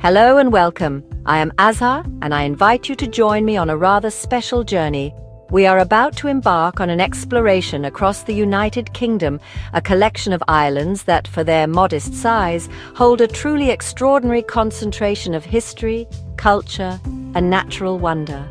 Hello and welcome. I am Azhar, and I invite you to join me on a rather special journey. We are about to embark on an exploration across the United Kingdom, a collection of islands that, for their modest size, hold a truly extraordinary concentration of history, culture, and natural wonder.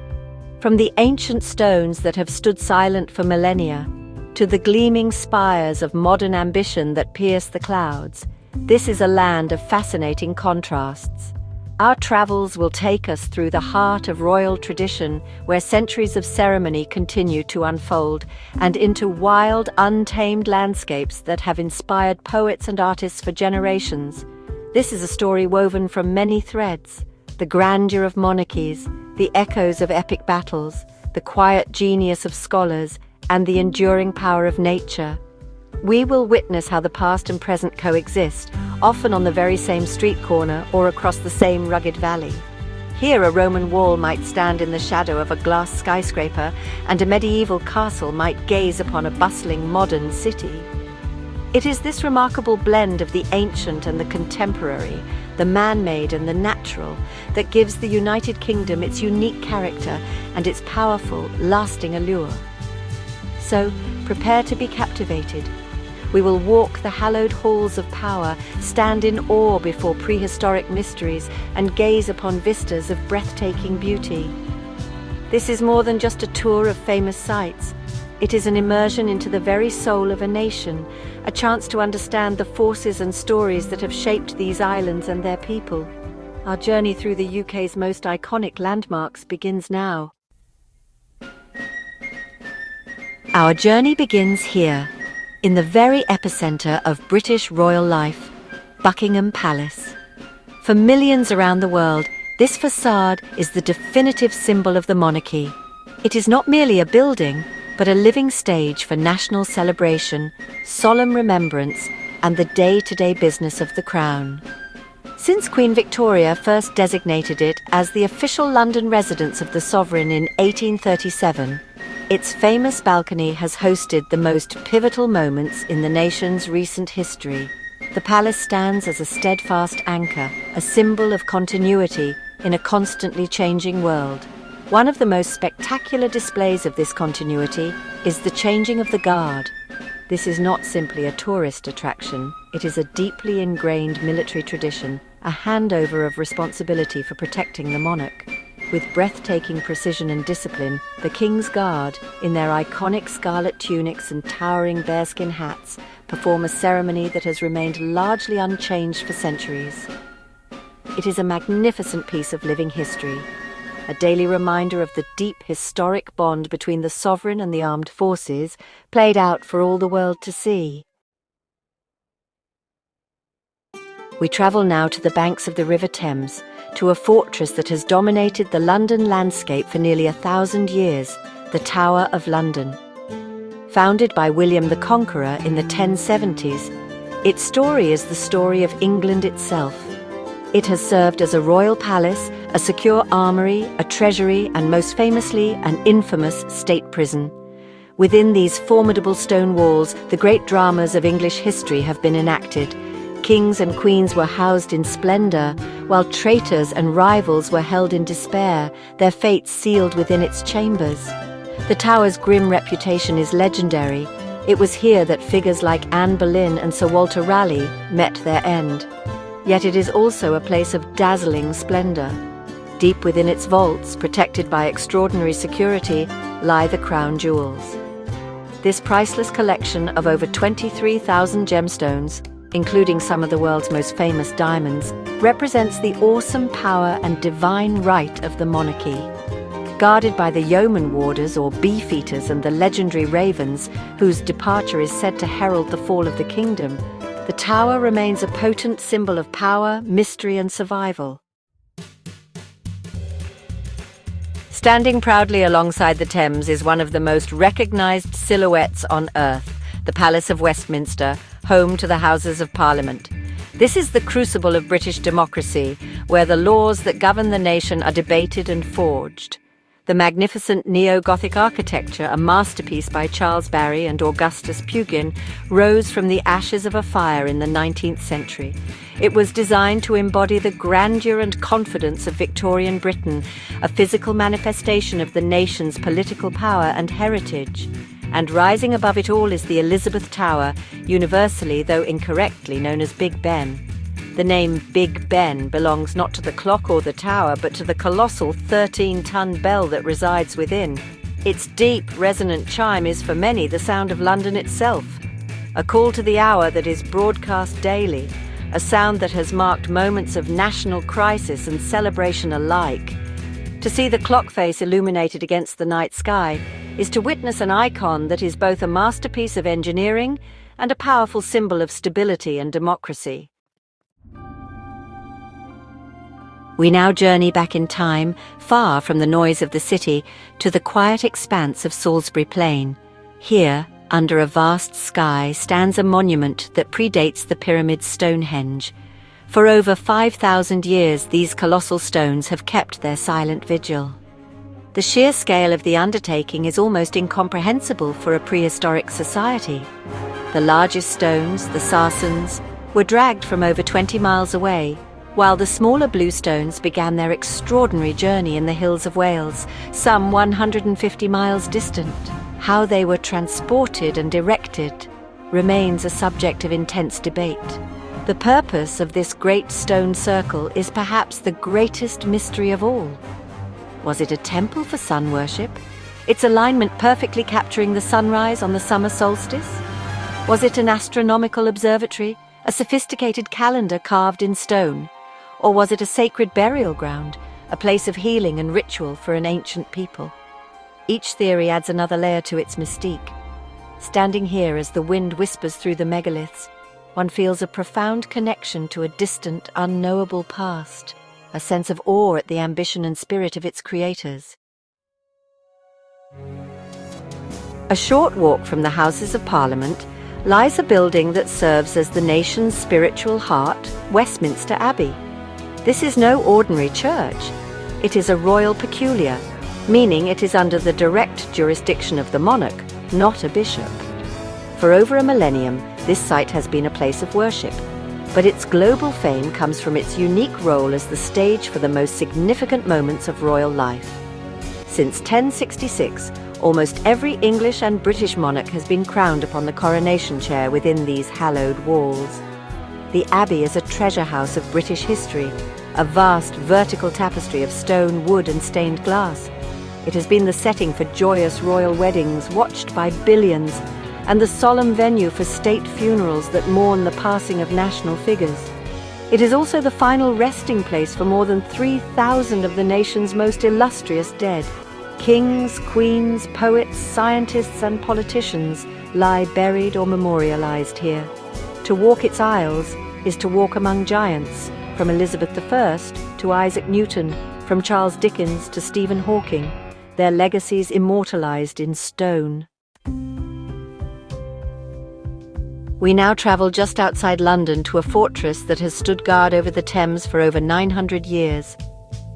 From the ancient stones that have stood silent for millennia, to the gleaming spires of modern ambition that pierce the clouds, this is a land of fascinating contrasts. Our travels will take us through the heart of royal tradition, where centuries of ceremony continue to unfold, and into wild, untamed landscapes that have inspired poets and artists for generations. This is a story woven from many threads: the grandeur of monarchies, the echoes of epic battles, the quiet genius of scholars, and the enduring power of nature. We will witness how the past and present coexist, often on the very same street corner or across the same rugged valley. Here a Roman wall might stand in the shadow of a glass skyscraper, and a medieval castle might gaze upon a bustling modern city. It is this remarkable blend of the ancient and the contemporary, the man-made and the natural, that gives the United Kingdom its unique character and its powerful, lasting allure. So, prepare to be captivated. We will walk the hallowed halls of power, stand in awe before prehistoric mysteries, and gaze upon vistas of breathtaking beauty. This is more than just a tour of famous sights. It is an immersion into the very soul of a nation, a chance to understand the forces and stories that have shaped these islands and their people. Our journey through the UK's most iconic landmarks begins now. Our journey begins here, in the very epicenter of British royal life, Buckingham Palace. For millions around the world, this facade is the definitive symbol of the monarchy. It is not merely a building, but a living stage for national celebration, solemn remembrance, and the day-to-day business of the Crown. Since Queen Victoria first designated it as the official London residence of the sovereign in 1837, its famous balcony has hosted the most pivotal moments in the nation's recent history. The palace stands as a steadfast anchor, a symbol of continuity in a constantly changing world. One of the most spectacular displays of this continuity is the changing of the guard. This is not simply a tourist attraction, it is a deeply ingrained military tradition, a handover of responsibility for protecting the monarch. With breathtaking precision and discipline, the King's Guard, in their iconic scarlet tunics and towering bearskin hats, perform a ceremony that has remained largely unchanged for centuries. It is a magnificent piece of living history, a daily reminder of the deep historic bond between the sovereign and the armed forces, played out for all the world to see. We travel now to the banks of the River Thames, to a fortress that has dominated the London landscape for nearly 1,000 years, the Tower of London. Founded by William the Conqueror in the 1070s, its story is the story of England itself. It has served as a royal palace, a secure armoury, a treasury, and most famously, an infamous state prison. Within these formidable stone walls, the great dramas of English history have been enacted. Kings and queens were housed in splendour, while traitors and rivals were held in despair, their fates sealed within its chambers. The tower's grim reputation is legendary. It was here that figures like Anne Boleyn and Sir Walter Raleigh met their end. Yet it is also a place of dazzling splendour. Deep within its vaults, protected by extraordinary security, lie the crown jewels. This priceless collection of over 23,000 gemstones, including some of the world's most famous diamonds, represents the awesome power and divine right of the monarchy. Guarded by the yeoman warders or beefeaters and the legendary ravens, whose departure is said to herald the fall of the kingdom, the tower remains a potent symbol of power, mystery, and survival. Standing proudly alongside the Thames is one of the most recognised silhouettes on earth, the Palace of Westminster, home to the Houses of Parliament. This is the crucible of British democracy, where the laws that govern the nation are debated and forged. The magnificent neo-Gothic architecture, a masterpiece by Charles Barry and Augustus Pugin, rose from the ashes of a fire in the 19th century. It was designed to embody the grandeur and confidence of Victorian Britain, a physical manifestation of the nation's political power and heritage. And rising above it all is the Elizabeth Tower, universally, though incorrectly, known as Big Ben. The name Big Ben belongs not to the clock or the tower, but to the colossal 13-ton bell that resides within. Its deep, resonant chime is for many the sound of London itself, a call to the hour that is broadcast daily, a sound that has marked moments of national crisis and celebration alike. To see the clock face illuminated against the night sky is to witness an icon that is both a masterpiece of engineering and a powerful symbol of stability and democracy. We now journey back in time, far from the noise of the city, to the quiet expanse of Salisbury Plain. Here, under a vast sky, stands a monument that predates the pyramid Stonehenge. For over 5,000 years, these colossal stones have kept their silent vigil. The sheer scale of the undertaking is almost incomprehensible for a prehistoric society. The largest stones, the sarsens, were dragged from over 20 miles away, while the smaller bluestones began their extraordinary journey in the hills of Wales, some 150 miles distant. How they were transported and erected remains a subject of intense debate. The purpose of this great stone circle is perhaps the greatest mystery of all. Was it a temple for sun worship, its alignment perfectly capturing the sunrise on the summer solstice? Was it an astronomical observatory, a sophisticated calendar carved in stone? Or was it a sacred burial ground, a place of healing and ritual for an ancient people? Each theory adds another layer to its mystique. Standing here as the wind whispers through the megaliths, one feels a profound connection to a distant, unknowable past, a sense of awe at the ambition and spirit of its creators. A short walk from the Houses of Parliament lies a building that serves as the nation's spiritual heart, Westminster Abbey. This is no ordinary church. It is a royal peculiar, meaning it is under the direct jurisdiction of the monarch, not a bishop. For over a millennium, this site has been a place of worship, but its global fame comes from its unique role as the stage for the most significant moments of royal life. Since 1066, almost every English and British monarch has been crowned upon the coronation chair within these hallowed walls. The Abbey is a treasure house of British history, a vast vertical tapestry of stone, wood and stained glass. It has been the setting for joyous royal weddings watched by billions, and the solemn venue for state funerals that mourn the passing of national figures. It is also the final resting place for more than 3,000 of the nation's most illustrious dead. Kings, queens, poets, scientists and politicians lie buried or memorialized here. To walk its aisles is to walk among giants, from Elizabeth I to Isaac Newton, from Charles Dickens to Stephen Hawking, their legacies immortalized in stone. We now travel just outside London to a fortress that has stood guard over the Thames for over 900 years.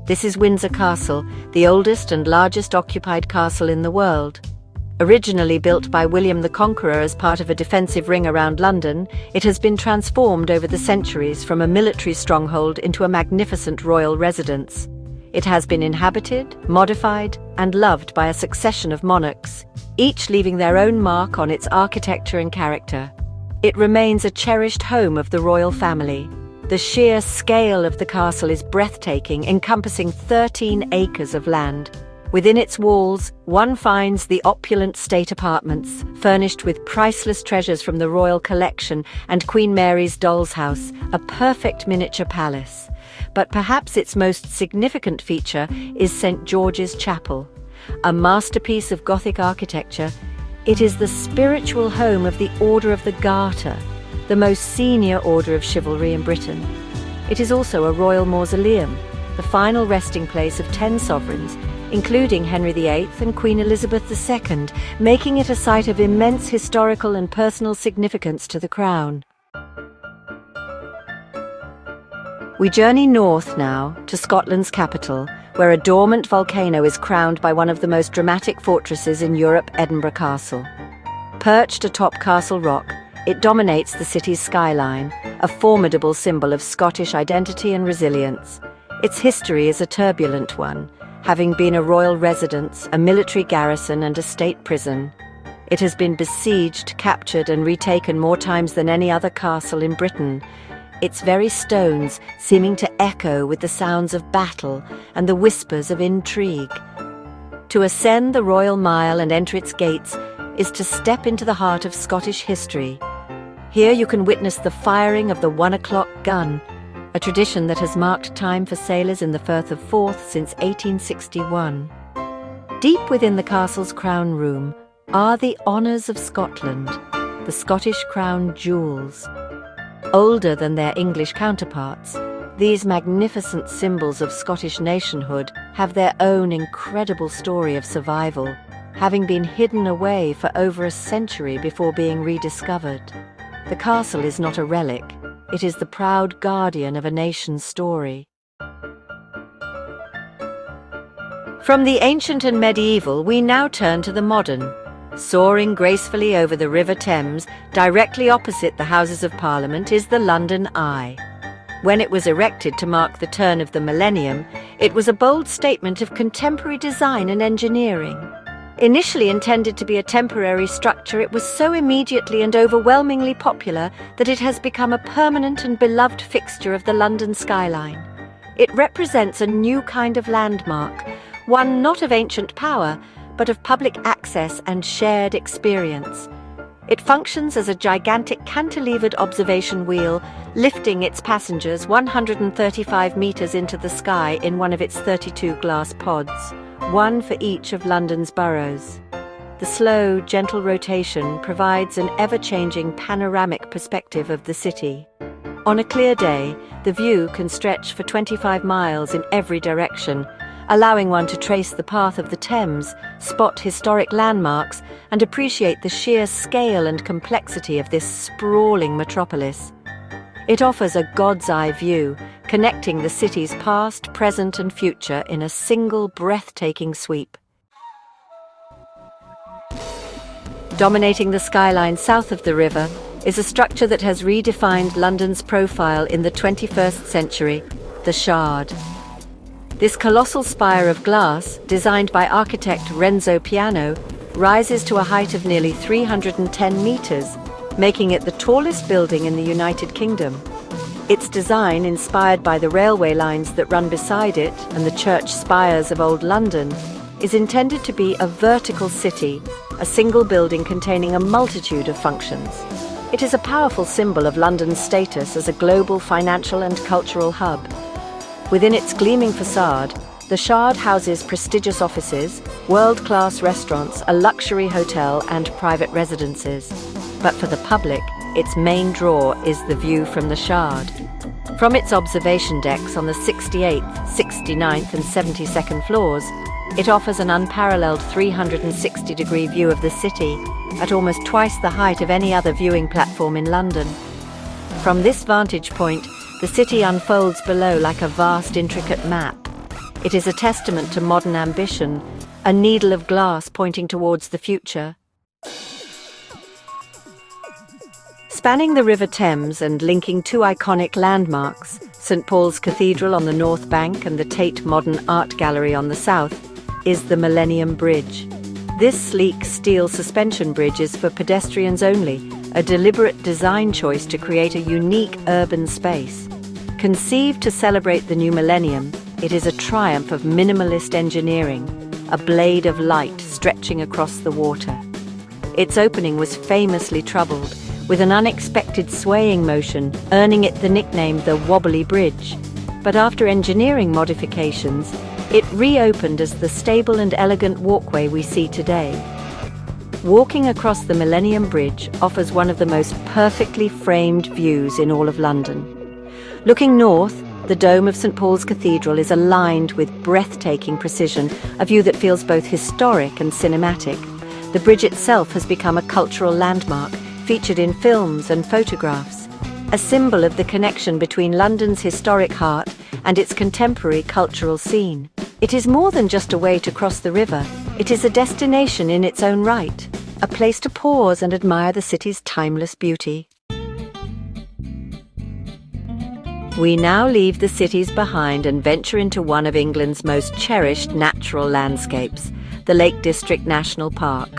This is Windsor Castle, the oldest and largest occupied castle in the world. Originally built by William the Conqueror as part of a defensive ring around London, it has been transformed over the centuries from a military stronghold into a magnificent royal residence. It has been inhabited, modified, and loved by a succession of monarchs, each leaving their own mark on its architecture and character. It remains a cherished home of the royal family. The sheer scale of the castle is breathtaking, encompassing 13 acres of land. Within its walls, one finds the opulent state apartments, furnished with priceless treasures from the royal collection and Queen Mary's doll's house, a perfect miniature palace. But perhaps its most significant feature is St. George's Chapel. A masterpiece of Gothic architecture, it is the spiritual home of the Order of the Garter, the most senior order of chivalry in Britain. It is also a royal mausoleum, the final resting place of 10 sovereigns, including Henry VIII and Queen Elizabeth II, making it a site of immense historical and personal significance to the Crown. We journey north now to Scotland's capital, where a dormant volcano is crowned by one of the most dramatic fortresses in Europe, Edinburgh Castle. Perched atop Castle Rock, it dominates the city's skyline, a formidable symbol of Scottish identity and resilience. Its history is a turbulent one, having been a royal residence, a military garrison, and a state prison. It has been besieged, captured, and retaken more times than any other castle in Britain, its very stones seeming to echo with the sounds of battle and the whispers of intrigue. To ascend the Royal Mile and enter its gates is to step into the heart of Scottish history. Here you can witness the firing of the 1 o'clock gun, a tradition that has marked time for sailors in the Firth of Forth since 1861. Deep within the castle's crown room are the honours of Scotland, the Scottish crown jewels. Older than their English counterparts, these magnificent symbols of Scottish nationhood have their own incredible story of survival, having been hidden away for over a century before being rediscovered. The castle is not a relic, it is the proud guardian of a nation's story. From the ancient and medieval, we now turn to the modern. Soaring gracefully over the River Thames, directly opposite the Houses of Parliament, is the London Eye. When it was erected to mark the turn of the millennium, it was a bold statement of contemporary design and engineering. Initially intended to be a temporary structure, it was so immediately and overwhelmingly popular that it has become a permanent and beloved fixture of the London skyline. It represents a new kind of landmark, one not of ancient power, but of public access and shared experience. It functions as a gigantic cantilevered observation wheel, lifting its passengers 135 metres into the sky in one of its 32 glass pods, one for each of London's boroughs. The slow, gentle rotation provides an ever-changing panoramic perspective of the city. On a clear day, the view can stretch for 25 miles in every direction, allowing one to trace the path of the Thames, spot historic landmarks, and appreciate the sheer scale and complexity of this sprawling metropolis. It offers a god's-eye view, connecting the city's past, present, and future in a single breathtaking sweep. Dominating the skyline south of the river is a structure that has redefined London's profile in the 21st century, the Shard. This colossal spire of glass, designed by architect Renzo Piano, rises to a height of nearly 310 metres, making it the tallest building in the United Kingdom. Its design, inspired by the railway lines that run beside it and the church spires of Old London, is intended to be a vertical city, a single building containing a multitude of functions. It is a powerful symbol of London's status as a global financial and cultural hub. Within its gleaming facade, the Shard houses prestigious offices, world-class restaurants, a luxury hotel, and private residences. But for the public, its main draw is the view from the Shard. From its observation decks on the 68th, 69th, and 72nd floors, it offers an unparalleled 360-degree view of the city, at almost twice the height of any other viewing platform in London. From this vantage point, the city unfolds below like a vast, intricate map. It is a testament to modern ambition, a needle of glass pointing towards the future. Spanning the River Thames and linking two iconic landmarks, St Paul's Cathedral on the north bank and the Tate Modern Art Gallery on the south, is the Millennium Bridge. This sleek steel suspension bridge is for pedestrians only, a deliberate design choice to create a unique urban space. Conceived to celebrate the new millennium, it is a triumph of minimalist engineering, a blade of light stretching across the water. Its opening was famously troubled, with an unexpected swaying motion, earning it the nickname the Wobbly Bridge. But after engineering modifications, it reopened as the stable and elegant walkway we see today. Walking across the Millennium Bridge offers one of the most perfectly framed views in all of London. Looking north, the dome of St Paul's Cathedral is aligned with breathtaking precision, a view that feels both historic and cinematic. The bridge itself has become a cultural landmark, featured in films and photographs, a symbol of the connection between London's historic heart and its contemporary cultural scene. It is more than just a way to cross the river. It is a destination in its own right, a place to pause and admire the city's timeless beauty. We now leave the cities behind and venture into one of England's most cherished natural landscapes, the Lake District National Park.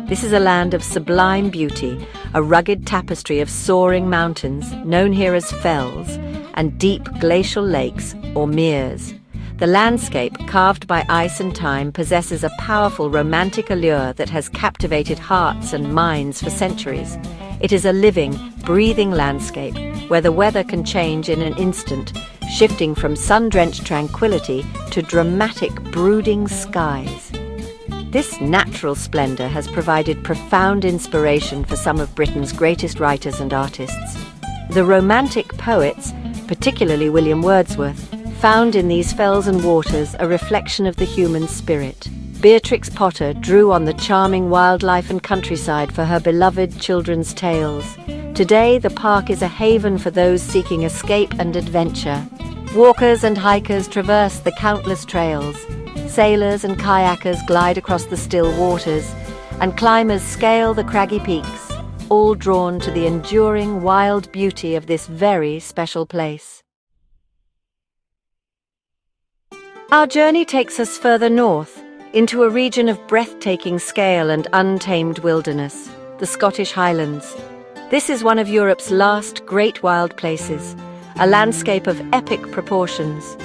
This is a land of sublime beauty, a rugged tapestry of soaring mountains, known here as fells, and deep glacial lakes, or meres. The landscape, carved by ice and time, possesses a powerful romantic allure that has captivated hearts and minds for centuries. It is a living, breathing landscape where the weather can change in an instant, shifting from sun-drenched tranquility to dramatic, brooding skies. This natural splendor has provided profound inspiration for some of Britain's greatest writers and artists. The Romantic poets, particularly William Wordsworth, found in these fells and waters a reflection of the human spirit. Beatrix Potter drew on the charming wildlife and countryside for her beloved children's tales. Today, the park is a haven for those seeking escape and adventure. Walkers and hikers traverse the countless trails. Sailors and kayakers glide across the still waters, and climbers scale the craggy peaks, all drawn to the enduring wild beauty of this very special place. Our journey takes us further north, into a region of breathtaking scale and untamed wilderness, the Scottish Highlands. This is one of Europe's last great wild places, a landscape of epic proportions.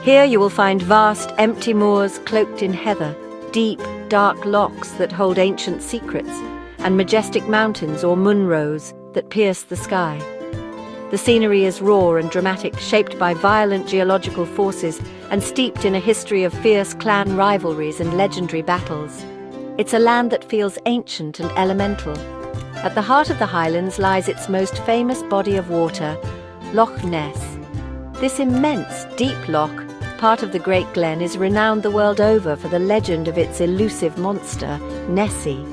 Here you will find vast, empty moors cloaked in heather, deep, dark lochs that hold ancient secrets, and majestic mountains or munros that pierce the sky. The scenery is raw and dramatic, shaped by violent geological forces and steeped in a history of fierce clan rivalries and legendary battles. It's a land that feels ancient and elemental. At the heart of the Highlands lies its most famous body of water, Loch Ness. This immense, deep loch, part of the Great Glen, is renowned the world over for the legend of its elusive monster, Nessie.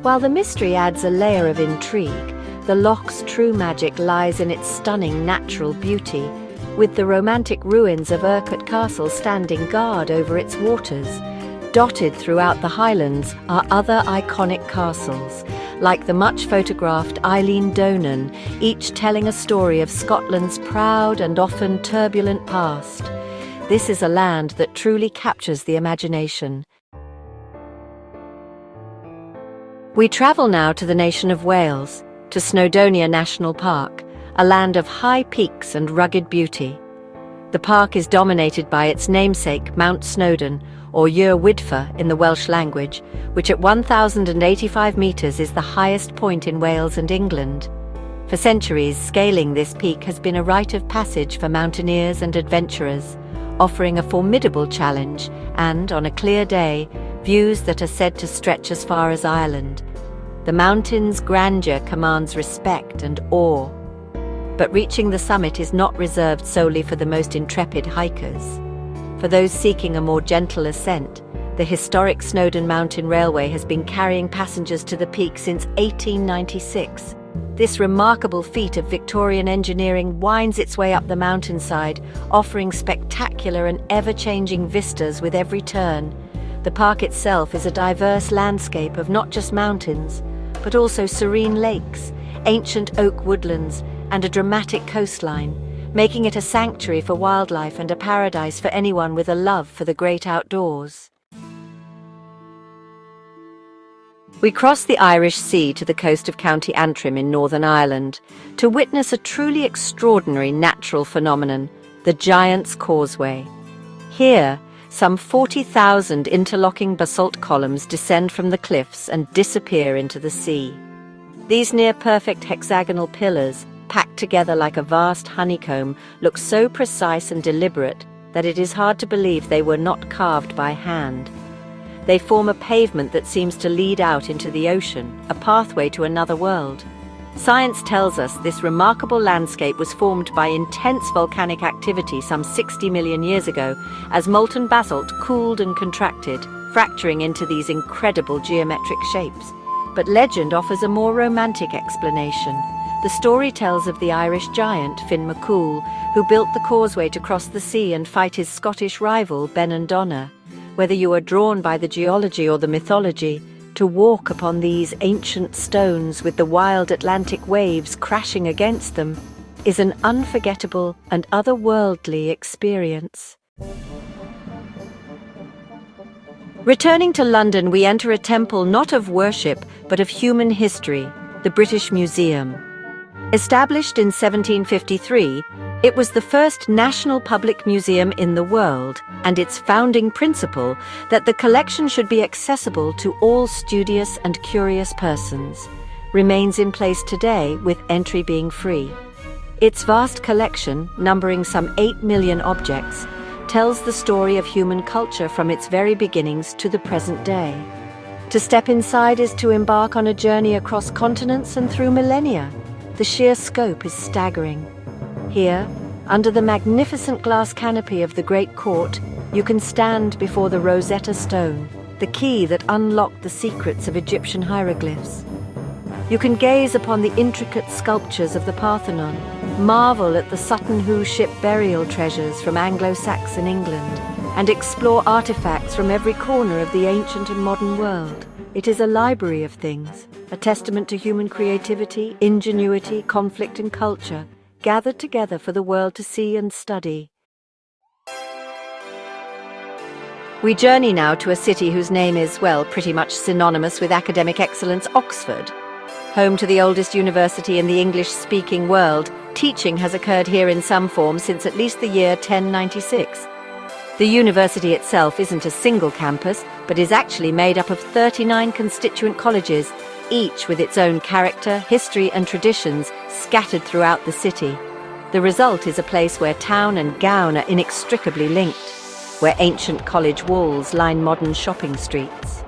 While the mystery adds a layer of intrigue, the loch's true magic lies in its stunning natural beauty, with the romantic ruins of Urquhart Castle standing guard over its waters. Dotted throughout the Highlands are other iconic castles, like the much-photographed Eilean Donan, each telling a story of Scotland's proud and often turbulent past. This is a land that truly captures the imagination. We travel now to the nation of Wales, to Snowdonia National Park, a land of high peaks and rugged beauty. The park is dominated by its namesake, Mount Snowdon, or Yr Wydfa in the Welsh language, which at 1,085 metres is the highest point in Wales and England. For centuries, scaling this peak has been a rite of passage for mountaineers and adventurers, offering a formidable challenge and, on a clear day, views that are said to stretch as far as Ireland. The mountain's grandeur commands respect and awe. But reaching the summit is not reserved solely for the most intrepid hikers. For those seeking a more gentle ascent, the historic Snowdon Mountain Railway has been carrying passengers to the peak since 1896. This remarkable feat of Victorian engineering winds its way up the mountainside, offering spectacular and ever-changing vistas with every turn. The park itself is a diverse landscape of not just mountains, but also serene lakes, ancient oak woodlands, and a dramatic coastline, making it a sanctuary for wildlife and a paradise for anyone with a love for the great outdoors. We cross the Irish Sea to the coast of County Antrim in Northern Ireland to witness a truly extraordinary natural phenomenon, the Giant's Causeway. Here, some 40,000 interlocking basalt columns descend from the cliffs and disappear into the sea. These near-perfect hexagonal pillars, packed together like a vast honeycomb, look so precise and deliberate that it is hard to believe they were not carved by hand. They form a pavement that seems to lead out into the ocean, a pathway to another world. Science tells us this remarkable landscape was formed by intense volcanic activity some 60 million years ago, as molten basalt cooled and contracted, fracturing into these incredible geometric shapes. But legend offers a more romantic explanation. The story tells of the Irish giant Finn McCool, who built the causeway to cross the sea and fight his Scottish rival Benandonna. Whether you are drawn by the geology or the mythology, to walk upon these ancient stones with the wild Atlantic waves crashing against them is an unforgettable and otherworldly experience. Returning to London, we enter a temple not of worship, but of human history, the British Museum. Established in 1753, it was the first national public museum in the world, and its founding principle that the collection should be accessible to all studious and curious persons remains in place today, with entry being free. Its vast collection, numbering some 8 million objects, tells the story of human culture from its very beginnings to the present day. To step inside is to embark on a journey across continents and through millennia. The sheer scope is staggering. Here, under the magnificent glass canopy of the Great Court, you can stand before the Rosetta Stone, the key that unlocked the secrets of Egyptian hieroglyphs. You can gaze upon the intricate sculptures of the Parthenon, marvel at the Sutton Hoo ship burial treasures from Anglo-Saxon England, and explore artifacts from every corner of the ancient and modern world. It is a library of things, a testament to human creativity, ingenuity, conflict, and culture, gathered together for the world to see and study. We journey now to a city whose name is, well, pretty much synonymous with academic excellence, Oxford. Home to the oldest university in the English-speaking world, teaching has occurred here in some form since at least the year 1096. The university itself isn't a single campus, but is actually made up of 39 constituent colleges, each with its own character, history, and traditions scattered throughout the city. The result is a place where town and gown are inextricably linked, where ancient college walls line modern shopping streets.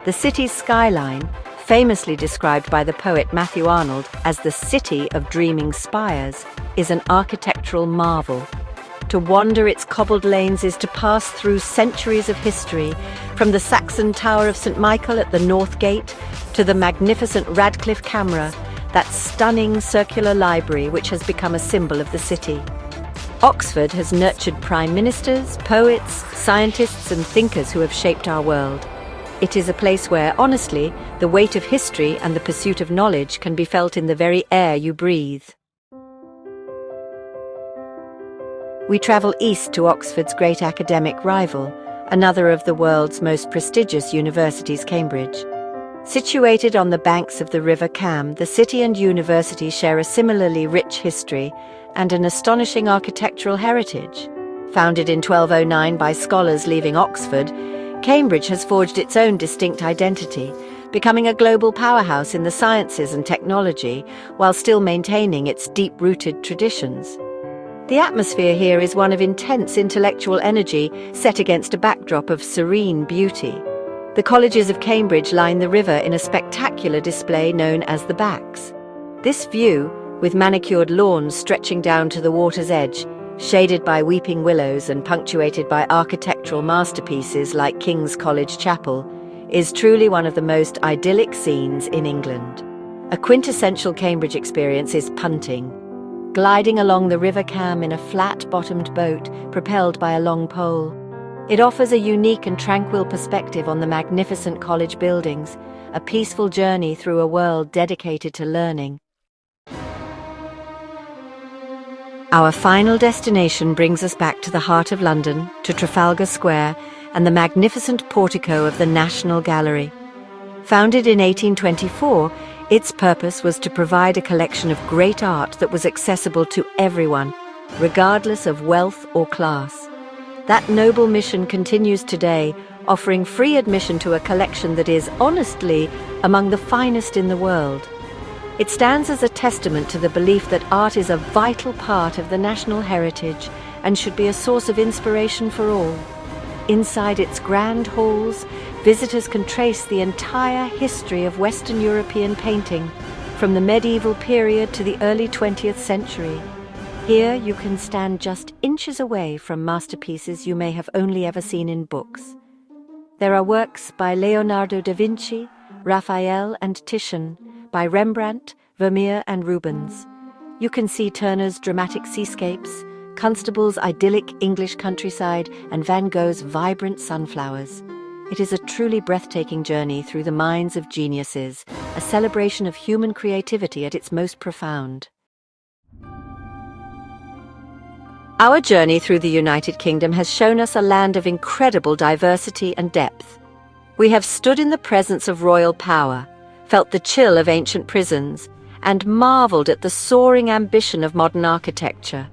The city's skyline, famously described by the poet Matthew Arnold as the city of dreaming spires, is an architectural marvel. To wander its cobbled lanes is to pass through centuries of history, from the Saxon Tower of St. Michael at the North Gate to the magnificent Radcliffe Camera, that stunning circular library which has become a symbol of the city. Oxford has nurtured prime ministers, poets, scientists, and thinkers who have shaped our world. It is a place where, honestly, the weight of history and the pursuit of knowledge can be felt in the very air you breathe. We travel east to Oxford's great academic rival, another of the world's most prestigious universities, Cambridge. Situated on the banks of the River Cam, the city and university share a similarly rich history and an astonishing architectural heritage. Founded in 1209 by scholars leaving Oxford, Cambridge has forged its own distinct identity, becoming a global powerhouse in the sciences and technology while still maintaining its deep-rooted traditions. The atmosphere here is one of intense intellectual energy set against a backdrop of serene beauty. The colleges of Cambridge line the river in a spectacular display known as the Backs. This view, with manicured lawns stretching down to the water's edge, shaded by weeping willows and punctuated by architectural masterpieces like King's College Chapel, is truly one of the most idyllic scenes in England. A quintessential Cambridge experience is punting. Gliding along the River Cam in a flat-bottomed boat propelled by a long pole. It offers a unique and tranquil perspective on the magnificent college buildings, a peaceful journey through a world dedicated to learning. Our final destination brings us back to the heart of London, to Trafalgar Square and the magnificent portico of the National Gallery. Founded in 1824, its purpose was to provide a collection of great art that was accessible to everyone, regardless of wealth or class. That noble mission continues today, offering free admission to a collection that is, honestly, among the finest in the world. It stands as a testament to the belief that art is a vital part of the national heritage and should be a source of inspiration for all. Inside its grand halls, visitors can trace the entire history of Western European painting, from the medieval period to the early 20th century. Here you can stand just inches away from masterpieces you may have only ever seen in books. There are works by Leonardo da Vinci, Raphael, and Titian, by Rembrandt, Vermeer and Rubens. You can see Turner's dramatic seascapes, Constable's idyllic English countryside, and Van Gogh's vibrant sunflowers. It is a truly breathtaking journey through the minds of geniuses, a celebration of human creativity at its most profound. Our journey through the United Kingdom has shown us a land of incredible diversity and depth. We have stood in the presence of royal power, felt the chill of ancient prisons, and marveled at the soaring ambition of modern architecture.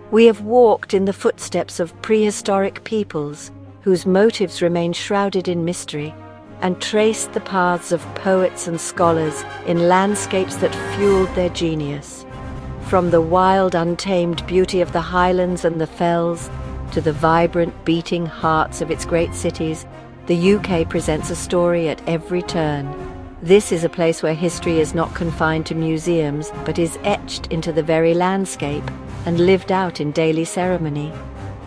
We have walked in the footsteps of prehistoric peoples, whose motives remain shrouded in mystery, and traced the paths of poets and scholars in landscapes that fueled their genius. From the wild, untamed beauty of the highlands and the fells, to the vibrant, beating hearts of its great cities, the UK presents a story at every turn. This is a place where history is not confined to museums, but is etched into the very landscape and lived out in daily ceremony.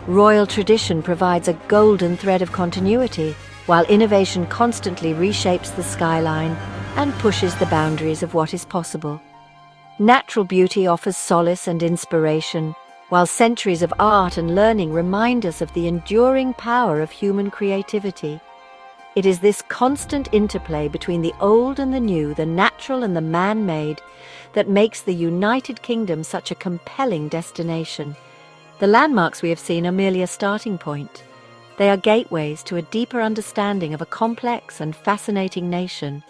Royal tradition provides a golden thread of continuity, while innovation constantly reshapes the skyline and pushes the boundaries of what is possible. Natural beauty offers solace and inspiration, while centuries of art and learning remind us of the enduring power of human creativity. It is this constant interplay between the old and the new, the natural and the man-made, that makes the United Kingdom such a compelling destination. The landmarks we have seen are merely a starting point. They are gateways to a deeper understanding of a complex and fascinating nation.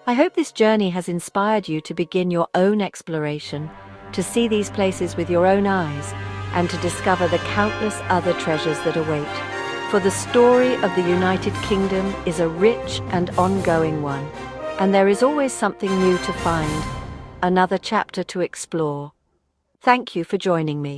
I hope this journey has inspired you to begin your own exploration, to see these places with your own eyes, and to discover the countless other treasures that await. For the story of the United Kingdom is a rich and ongoing one, and there is always something new to find, another chapter to explore. Thank you for joining me.